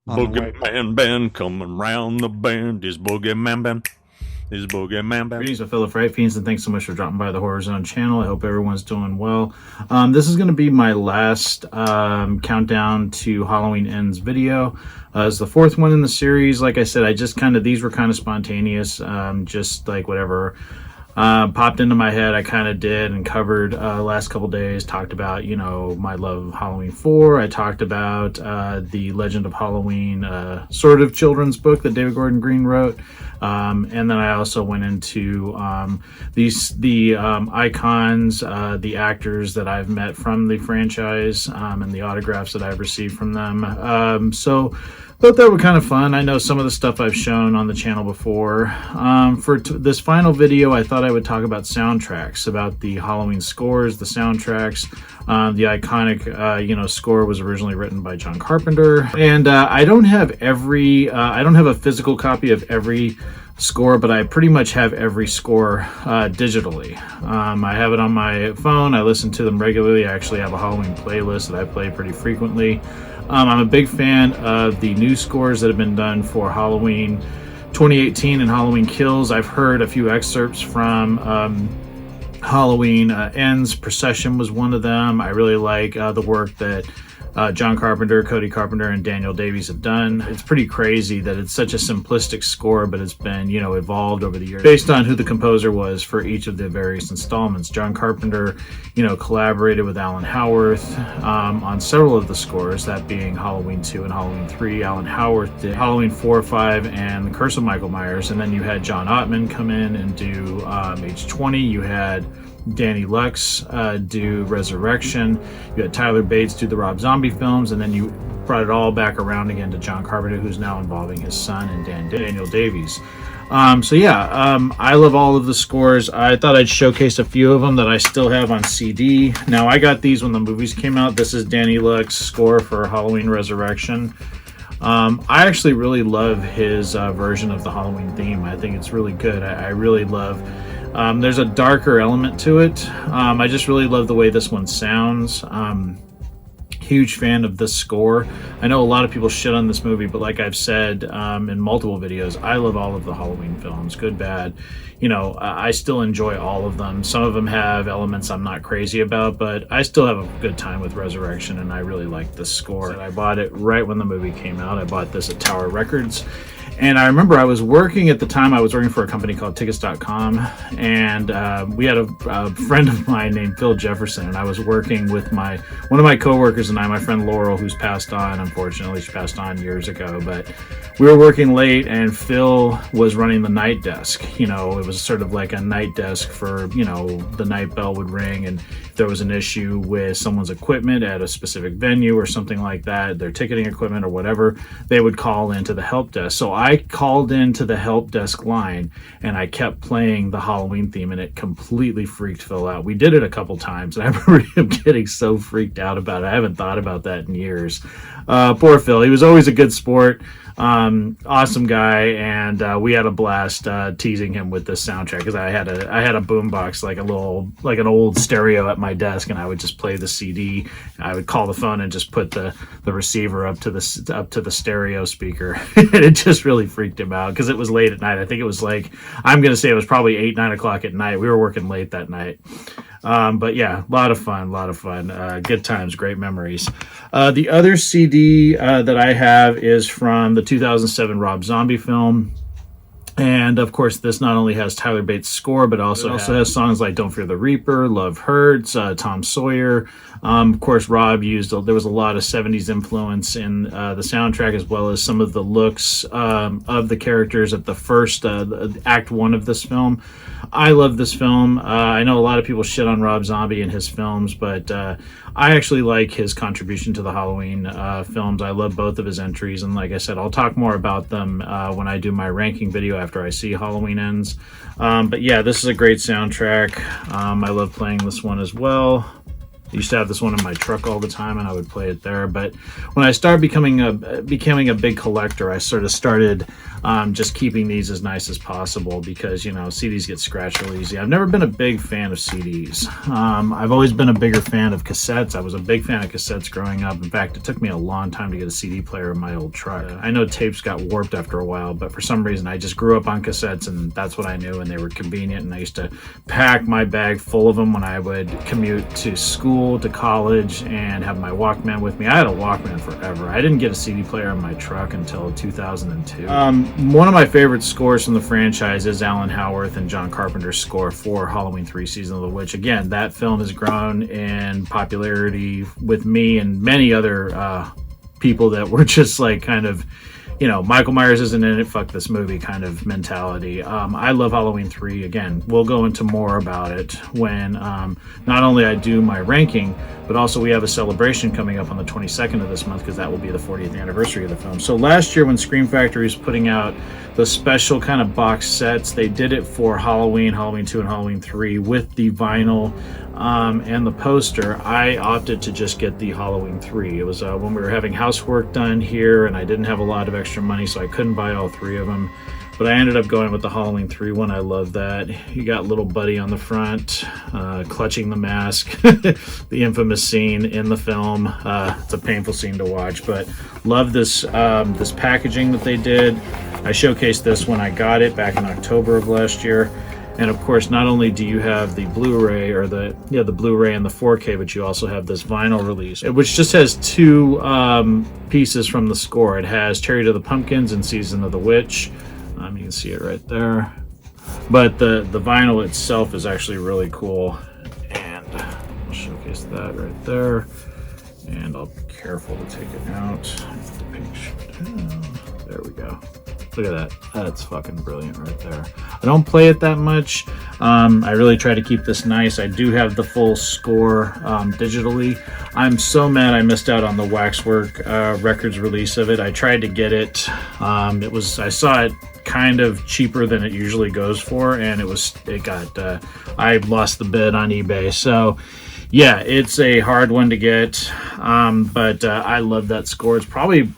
Boogeyman band coming round the bend. Is Boogeyman band. Is Boogeyman band. Greetings, my fellow Fright Fiends, and thanks so much for dropping by the Horror Zone channel. I hope everyone's doing well. This is going to be my last countdown to Halloween Ends video. It's the fourth one in the series. Like I said, these were kind of spontaneous, just like whatever popped into my head, I kind of did and covered last couple days. Talked about, my love of Halloween 4. I talked about the Legend of Halloween sort of children's book that David Gordon Green wrote. And then I also went into the icons, the actors that I've met from the franchise, and the autographs that I've received from them. So thought that were kind of fun. I know some of the stuff I've shown on the channel before. For this final video, I thought I would talk about soundtracks, about the Halloween scores, the soundtracks. The iconic, score was originally written by John Carpenter. And I don't have a physical copy of every score, but I pretty much have every score digitally. I have it on my phone. I listen to them regularly. I actually have a Halloween playlist that I play pretty frequently. I'm a big fan of the new scores that have been done for Halloween 2018 and Halloween Kills. I've heard a few excerpts from Halloween Ends. Procession was one of them. I really like the work that John Carpenter, Cody Carpenter, and Daniel Davies have done. It's pretty crazy that it's such a simplistic score, but it's been, evolved over the years based on who the composer was for each of the various installments. John Carpenter, collaborated with Alan Howarth on several of the scores, that being Halloween 2 and Halloween 3. Alan Howarth did Halloween 4, 5, and The Curse of Michael Myers. And then you had John Ottman come in and do Age 20. You had Danny Lux do Resurrection. You had Tyler Bates do the Rob Zombie films, and then you brought it all back around again to John Carpenter, who's now involving his son and Daniel Davies. I love all of the scores. I thought I'd showcase a few of them that I still have on CD. Now, I got these when the movies came out. This is Danny Lux's score for Halloween Resurrection. I actually really love his version of the Halloween theme. I think it's really good. I really love. There's a darker element to it. I just really love the way this one sounds. Huge fan of this score. I know a lot of people shit on this movie, but like I've said in multiple videos, I love all of the Halloween films, good, bad. I still enjoy all of them. Some of them have elements I'm not crazy about, but I still have a good time with Resurrection, and I really like this score. I bought it right when the movie came out. I bought this at Tower Records. And I remember I was working for a company called Tickets.com, and we had a friend of mine named Phil Jefferson, and I was working with one of my coworkers and I, my friend Laurel, who's passed on. Unfortunately, she passed on years ago, but we were working late, and Phil was running the night desk. It was sort of like a night desk for, the night bell would ring, and if there was an issue with someone's equipment at a specific venue or something like that, their ticketing equipment or whatever, they would call into the help desk. So I called into the help desk line, and I kept playing the Halloween theme, and it completely freaked Phil out. We did it a couple times, and I remember him getting so freaked out about it. I haven't thought about that in years. Poor Phil. He was always a good sport. Awesome guy, and we had a blast teasing him with this soundtrack, because I had a boombox, like an old stereo at my desk, and I would just play the CD. I would call the phone and just put the receiver up to the stereo speaker. And it just really freaked him out, because it was late at night. I think it was I'm gonna say it was probably 8-9 o'clock at night. We were working late that night. But yeah, a lot of fun. Good times, great memories. The other CD that I have is from the 2007 Rob Zombie film. And of course, this not only has Tyler Bates' score, but also has songs like Don't Fear the Reaper, Love Hurts, Tom Sawyer. Of course, Rob there was a lot of 70s influence in the soundtrack, as well as some of the looks of the characters at the first act one of this film. I love this film. I know a lot of people shit on Rob Zombie and his films, but I actually like his contribution to the Halloween films. I love both of his entries, and like I said, I'll talk more about them when I do my ranking video after I see Halloween Ends. But yeah, this is a great soundtrack. I love playing this one as well. I used to have this one in my truck all the time, and I would play it there. But when I started becoming a big collector, I sort of started just keeping these as nice as possible because, you know, CDs get scratched really easy. I've never been a big fan of CDs. I've always been a bigger fan of cassettes. I was a big fan of cassettes growing up. In fact, it took me a long time to get a CD player in my old truck. I know tapes got warped after a while, but for some reason I just grew up on cassettes and that's what I knew, and they were convenient, and I used to pack my bag full of them when I would commute to school, to college, and have my Walkman with me. I had a Walkman forever. I didn't get a CD player in my truck until 2002. One of my favorite scores from the franchise is Alan Howarth and John Carpenter's score for Halloween 3 Season of the Witch. Again, that film has grown in popularity with me and many other people that were just like kind of, you know, Michael Myers isn't in it, fuck this movie kind of mentality. I love Halloween 3. Again, we'll go into more about it when not only I do my ranking, but also we have a celebration coming up on the 22nd of this month because that will be the 40th anniversary of the film. So last year when Scream Factory was putting out the special kind of box sets, they did it for Halloween, Halloween 2, and Halloween 3 with the vinyl and the poster. I opted to just get the Halloween 3. It was when we were having housework done here and I didn't have a lot of extra money, so I couldn't buy all three of them. But I ended up going with the Halloween 3 one. I love that. You got little Buddy on the front, clutching the mask. The infamous scene in the film. It's a painful scene to watch, but love this this packaging that they did. I showcased this when I got it back in October of last year. And of course, not only do you have the Blu-ray or the Blu-ray and the 4K, but you also have this vinyl release, which just has two pieces from the score. It has Cherry to the Pumpkins and Season of the Witch. You can see it right there. But the vinyl itself is actually really cool. And I'll showcase that right there. And I'll be careful to take it out. There we go. Look at that. That's fucking brilliant right there. I don't play it that much. I really try to keep this nice. I do have the full score digitally. I'm so mad I missed out on the Waxwork Records release of it. I tried to get it. I saw it kind of cheaper than it usually goes for, and I lost the bid on eBay. So yeah, it's a hard one to get, but I love that score. It's probably,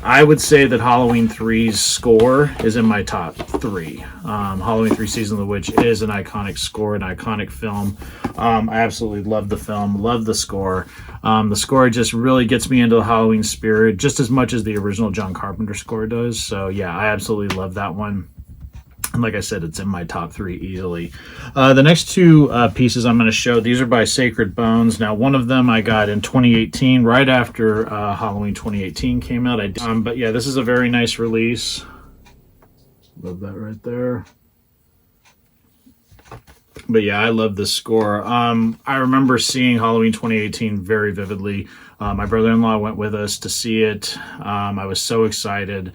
I would say that Halloween 3's score is in my top 3. Halloween 3 Season of the Witch is an iconic score, an iconic film. I absolutely love the film, love the score. The score just really gets me into the Halloween spirit just as much as the original John Carpenter score does. So yeah, I absolutely love that one. And like I said, it's in my top 3 easily. The next two pieces I'm going to show, these are by Sacred Bones. Now, one of them I got in 2018, right after Halloween 2018 came out. But yeah, this is a very nice release. Love that right there. But yeah, I love this score. I remember seeing Halloween 2018 very vividly. My brother-in-law went with us to see it. I was so excited.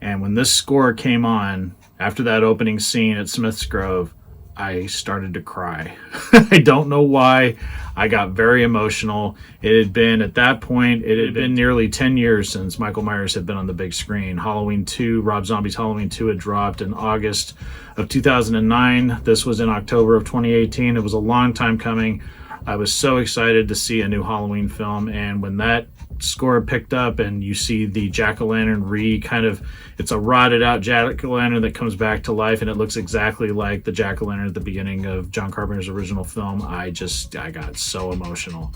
And when this score came on, after that opening scene at Smith's Grove, I started to cry. I don't know why. I got very emotional. At that point, it had been nearly 10 years since Michael Myers had been on the big screen. Halloween 2, Rob Zombie's Halloween 2 had dropped in August of 2009. This was in October of 2018. It was a long time coming. I was so excited to see a new Halloween film, and when that score picked up and you see the jack-o'-lantern it's a rotted out jack-o'-lantern that comes back to life, and it looks exactly like the jack-o'-lantern at the beginning of John Carpenter's original film. I got so emotional.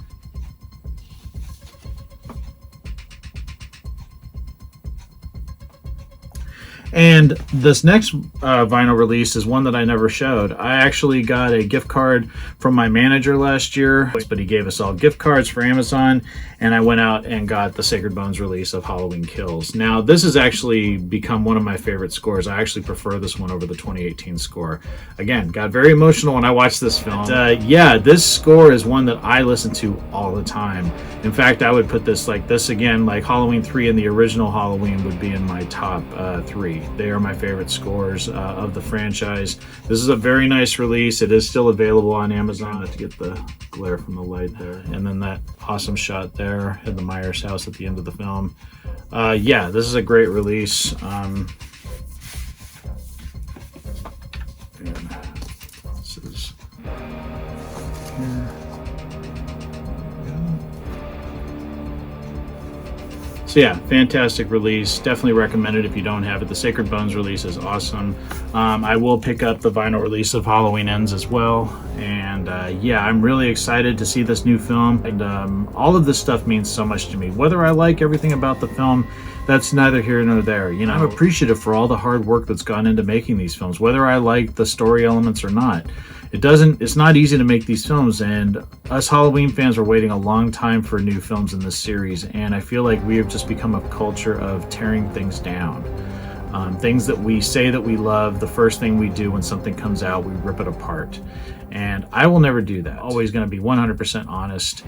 And this next vinyl release is one that I never showed. I actually got a gift card from my manager last year, but he gave us all gift cards for Amazon, and I went out and got the Sacred Bones release of Halloween Kills. Now, this has actually become one of my favorite scores. I actually prefer this one over the 2018 score. Again, got very emotional when I watched this film. Yeah, this score is one that I listen to all the time. In fact, I would put this again, like Halloween 3 and the original Halloween would be in my top 3. They are my favorite scores of the franchise. This is a very nice release. It is still available on Amazon. To get the glare from the light there. And then that awesome shot there at the Myers house at the end of the film. Yeah, this is a great release. This is here. So yeah, fantastic release. Definitely recommend it if you don't have it. The Sacred Bones release is awesome. I will pick up the vinyl release of Halloween Ends as well. And yeah, I'm really excited to see this new film. And all of this stuff means so much to me. Whether I like everything about the film, that's neither here nor there. You know, I'm appreciative for all the hard work that's gone into making these films, whether I like the story elements or not. It's not easy to make these films, and us Halloween fans are waiting a long time for new films in this series, and I feel like we have just become a culture of tearing things down. Things that we say that we love, the first thing we do when something comes out, we rip it apart. And I will never do that. Always going to be 100% honest.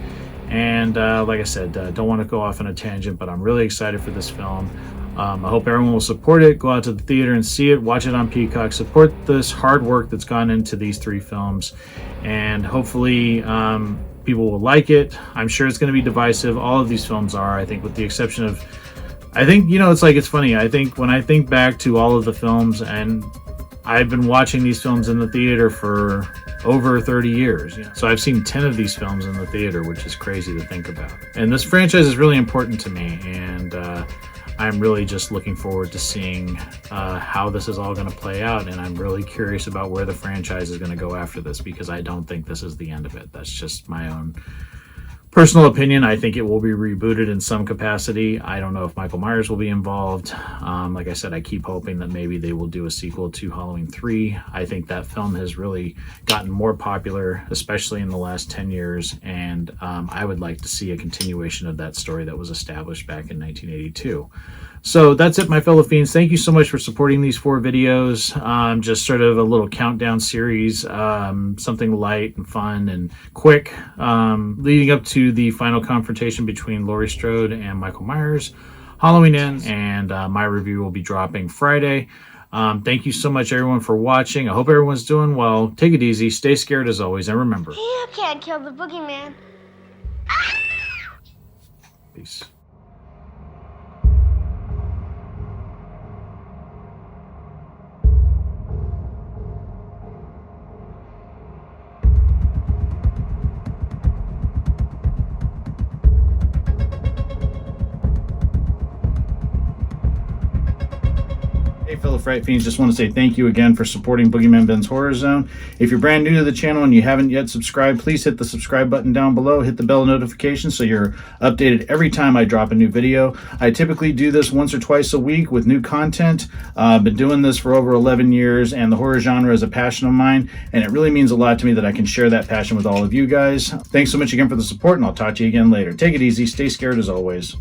And like I said, don't want to go off on a tangent, but I'm really excited for this film. I hope everyone will support it. Go out to the theater and see it. Watch it on Peacock. Support this hard work that's gone into these 3 films. And hopefully people will like it. I'm sure it's going to be divisive. All of these films are, I think, with the exception of... I think, you know, it's funny. I think when I think back to all of the films, and I've been watching these films in the theater for over 30 years. You know? So I've seen 10 of these films in the theater, which is crazy to think about. And this franchise is really important to me. And I'm really just looking forward to seeing how this is all going to play out. And I'm really curious about where the franchise is going to go after this, because I don't think this is the end of it. That's just my own personal opinion. I think it will be rebooted in some capacity. I don't know if Michael Myers will be involved. Like I said, I keep hoping that maybe they will do a sequel to Halloween 3. I think that film has really gotten more popular, especially in the last 10 years. And I would like to see a continuation of that story that was established back in 1982. So that's it, my fellow fiends. Thank you so much for supporting these 4 videos. Just sort of a little countdown series, something light and fun and quick, leading up to the final confrontation between Laurie Strode and Michael Myers. Halloween Ends, and my review will be dropping Friday. Thank you so much, everyone, for watching. I hope everyone's doing well. Take it easy. Stay scared as always. And remember, you can't kill the boogeyman. peace. Hey fellow Fright Fiends, just want to say thank you again for supporting Boogeyman Ben's Horror Zone. If you're brand new to the channel and you haven't yet subscribed, please hit the subscribe button down below, hit the bell notification so you're updated every time I drop a new video. I typically do this once or twice a week with new content. I've been doing this for over 11 years, and the horror genre is a passion of mine, and it really means a lot to me that I can share that passion with all of you guys. Thanks so much again for the support, and I'll talk to you again later. Take it easy, stay scared as always.